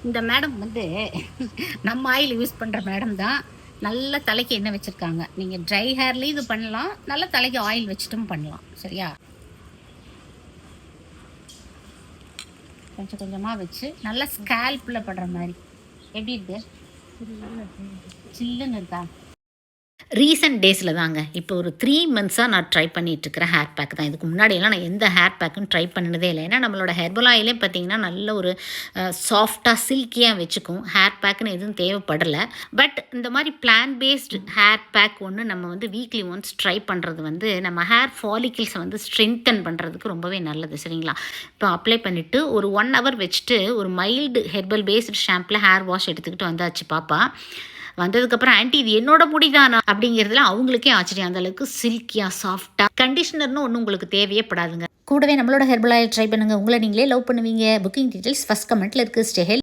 இந்த மேடம் வந்து நம்ம ஆயில் யூஸ் பண்ணுற மேடம் தான். நல்ல தலைக்கு எண்ணெய் வச்சுருக்காங்க. நீங்கள் ட்ரை ஹேர்லேயும் இது பண்ணலாம், நல்ல தலைக்கு ஆயில் வச்சுட்டும் பண்ணலாம். சரியா? கொஞ்சம் கொஞ்சமாக வச்சு நல்லா ஸ்கேல்பில் படுற மாதிரி. எப்படி இருக்கு? சில்லுன்னு இருக்கா? ரீசெண்ட் டேஸில் தாங்க இப்போ ஒரு 3 மந்த்ஸாக நான் ட்ரை பண்ணிகிட்ருக்கிறேன் ஹேர் பேக் தான். இதுக்கு முன்னாடியெல்லாம் நான் எந்த ஹேர் பேக்குன்னு ட்ரை பண்ணதே இல்லை. ஏன்னா நம்மளோட ஹெர்பல் ஆயிலே பார்த்திங்கன்னா நல்ல ஒரு சாஃப்டாக சில்கியாக வச்சுக்கும். ஹேர் பேக்குன்னு எதுவும் தேவைப்படலை. பட் இந்த மாதிரி பிளான் பேஸ்டு ஹேர் பேக் ஒன்று நம்ம வந்து வீக்லி ஒன்ஸ் ட்ரை பண்ணுறது வந்து நம்ம ஹேர் ஃபாலிக்கிள்ஸை வந்து ஸ்ட்ரென்தன் பண்ணுறதுக்கு ரொம்பவே நல்லது. சரிங்களா? இப்போ அப்ளை பண்ணிவிட்டு ஒரு 1 ஹவர் வச்சுட்டு ஒரு மைல்டு ஹெர்பல் பேஸ்டு ஷாம்பில் ஹேர் வாஷ் எடுத்துக்கிட்டு வந்தாச்சு பாப்பா. வந்ததுக்கப்புறம் ஆன்ட்டி இது என்னோட முடி தானா அப்படிங்கிறதுல அவங்களுக்கே ஆச்சரியம். அந்த அளவுக்கு சில்கியாக சாஃப்டாக. கண்டிஷனர்னு ஒன்றும் உங்களுக்கு தேவையே படாதுங்க. கூடவே நம்மளோட ஹெர்பல் ஆயில் ட்ரை பண்ணுங்கள். உங்களை நீங்களே லவ் பண்ணுவீங்க. புக்கிங் டீட்டெயில்ஸ் ஃபஸ்ட் கமெண்ட்டில் இருக்குது. Stay healthy.